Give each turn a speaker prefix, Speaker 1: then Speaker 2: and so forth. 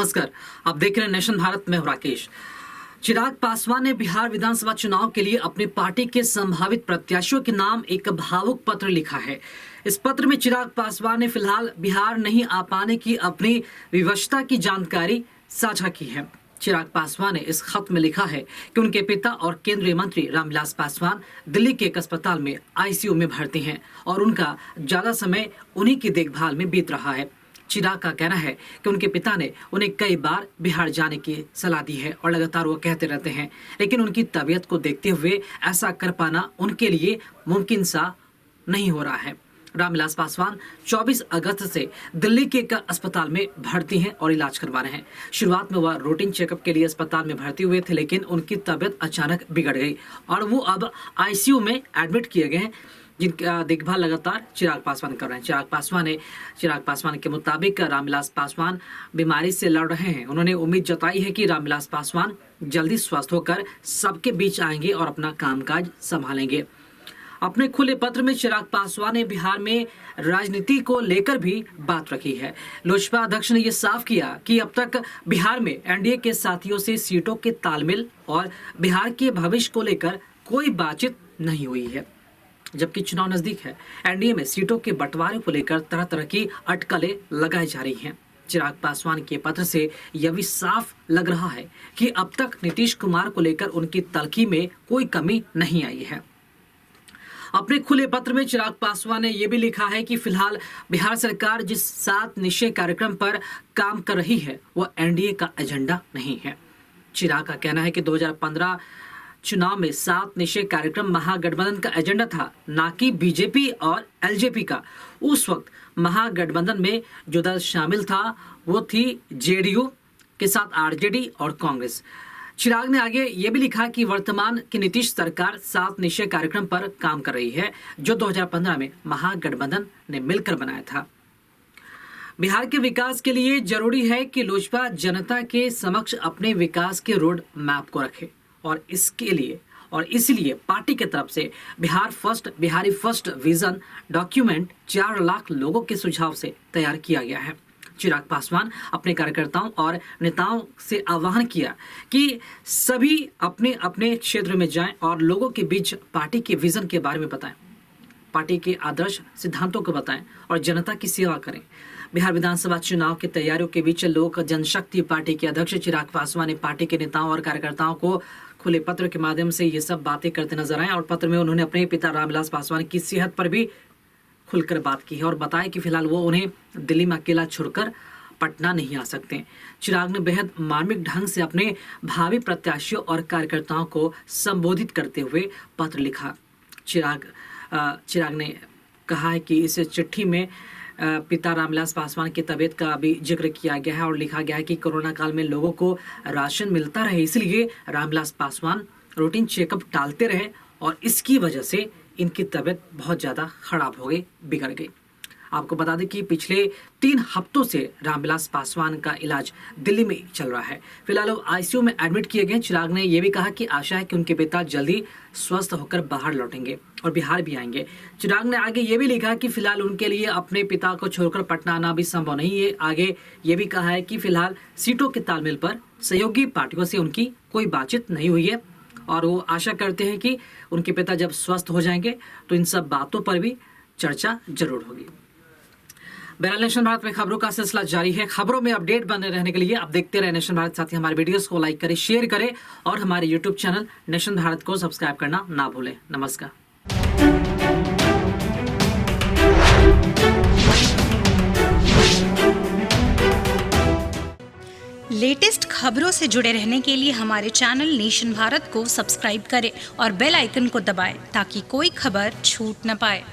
Speaker 1: नमस्कार, आप देख रहे हैं नेशन भारत में हूं राकेश। चिराग पासवान ने बिहार विधानसभा चुनाव के लिए अपनी पार्टी के संभावित प्रत्याशियों के नाम एक भावुक पत्र लिखा है। इस पत्र में चिराग पासवान ने फिलहाल बिहार नहीं आ पाने की अपनी विवशता की जानकारी साझा की है। चिराग पासवान ने इस खत में लिखा है कि उनके पिता और केंद्रीय मंत्री रामविलास पासवान दिल्ली के एक अस्पताल में आईसीयू में भर्ती हैं और उनका ज्यादा समय उन्हीं की देखभाल में बीत रहा है। चिराग का कहना है कि उनके पिता ने उन्हें कई बार बिहार जाने की सलाह दी है और लगातार वो कहते रहते हैं, लेकिन उनकी तबीयत को देखते हुए ऐसा कर पाना उनके लिए मुमकिन सा नहीं हो रहा है। रामविलास पासवान 24 अगस्त से दिल्ली के एक अस्पताल में भर्ती हैं और इलाज करवा रहे हैं। शुरुआत में वह रूटीन चेकअप के लिए अस्पताल में भर्ती हुए थे, लेकिन उनकी तबीयत अचानक बिगड़ गई और वो अब आईसीयू में एडमिट किए गए हैं, जिनका देखभाल लगातार चिराग पासवान कर रहे हैं। चिराग पासवान के मुताबिक रामविलास पासवान बीमारी से लड़ रहे हैं। उन्होंने उम्मीद जताई है कि रामविलास पासवान जल्दी स्वस्थ होकर सबके बीच आएंगे और अपना कामकाज संभालेंगे। अपने खुले पत्र में चिराग पासवान ने बिहार में राजनीति को लेकर भी बात रखी है। लोजपा अध्यक्ष ने यह साफ किया कि अब तक बिहार में एनडीए के साथियों से सीटों के तालमेल और बिहार के भविष्य को लेकर कोई बातचीत नहीं हुई है। जबकि चुनाव नजदीक है, एनडीए में सीटों के बंटवारे को लेकर तरह तरह की अटकलें लगाई जा रही हैं। चिराग पासवान के पत्र से यह भी साफ लग रहा है कि अब तक नीतीश कुमार को लेकर उनकी तलखी में कोई कमी नहीं आई है। अपने खुले पत्र में चिराग पासवान ने यह भी लिखा है कि फिलहाल बिहार सरकार जिस 7 निश्चय कार्यक्रम पर काम कर रही है वह एनडीए का एजेंडा नहीं है। चिराग का कहना है कि 2015 चुनाव में 7 निश्चय कार्यक्रम महागठबंधन का एजेंडा था, ना कि बीजेपी और एलजेपी का। उस वक्त महागठबंधन में जो दल शामिल था वो थी जेडीयू के साथ आरजेडी और कांग्रेस। चिराग ने आगे ये भी लिखा कि वर्तमान की नीतीश सरकार 7 निश्चय कार्यक्रम पर काम कर रही है, जो 2015 में महागठबंधन ने मिलकर बनाया था। बिहार के विकास के लिए जरूरी है कि लोजपा जनता के समक्ष अपने विकास के रोड मैप को रखे और इसलिए पार्टी की तरफ से Bihari first vision document 4 lakh लोगों के सुझाव से तैयार किया गया है। चिराग पासवान अपने कार्यकर्ताओं और नेताओं से आह्वान किया कि सभी अपने अपने क्षेत्र में जाएं और लोगों के बीच पार्टी के विजन के बारे में बताएं, पार्टी के आदर्श सिद्धांतों को बताएं और जनता की सेवा करें। बिहार विधानसभा चुनाव की तैयारियों के बीच लोक जनशक्ति पार्टी के अध्यक्ष चिराग पासवान ने पार्टी के नेताओं और कार्यकर्ताओं को खुले पत्र के माध्यम से ये सब बातें करते नजर आए और पत्र में उन्होंने अपने पिता रामविलास पासवान की सेहत पर भी खुलकर बात की है और बताया कि फिलहाल वो उन्हें दिल्ली में अकेला छोड़कर पटना नहीं आ सकते। चिराग ने बेहद मार्मिक ढंग से अपने भावी प्रत्याशियों और कार्यकर्ताओं को संबोधित करते हुए पत्र लिखा। चिराग ने कहा है कि इस चिट्ठी में पिता रामविलास पासवान की तबीयत का भी जिक्र किया गया है और लिखा गया है कि कोरोना काल में लोगों को राशन मिलता रहे, इसलिए रामविलास पासवान रूटीन चेकअप टालते रहे और इसकी वजह से इनकी तबीयत बहुत ज़्यादा खराब हो गई, बिगड़ गई। आपको बता दें कि पिछले 3 हफ्तों से रामविलास पासवान का इलाज दिल्ली में चल रहा है। फिलहाल वो आईसीयू में एडमिट किए गए। चिराग ने यह भी कहा कि आशा है कि उनके पिता जल्दी स्वस्थ होकर बाहर लौटेंगे और बिहार भी आएंगे। चिराग ने आगे ये भी लिखा कि फिलहाल उनके लिए अपने पिता को छोड़कर पटना आना भी संभव नहीं है। आगे ये भी कहा है कि फिलहाल सीटों के तालमेल पर सहयोगी पार्टियों से उनकी कोई बातचीत नहीं हुई है और वो आशा करते हैं कि उनके पिता जब स्वस्थ हो जाएंगे तो इन सब बातों पर भी चर्चा जरूर होगी। बहरहाल नेशन भारत में खबरों का सिलसिला जारी है। खबरों में अपडेट बने रहने के लिए आप देखते रहे नेशन भारत। साथ ही हमारे वीडियोस को लाइक करें, शेयर करें और हमारे यूट्यूब चैनल नेशन भारत को सब्सक्राइब करना ना भूलें। नमस्कार।
Speaker 2: लेटेस्ट खबरों से जुड़े रहने के लिए हमारे चैनल नेशन भारत को सब्सक्राइब करें और बेल आइकन को दबाएं ताकि कोई खबर छूट न पाए।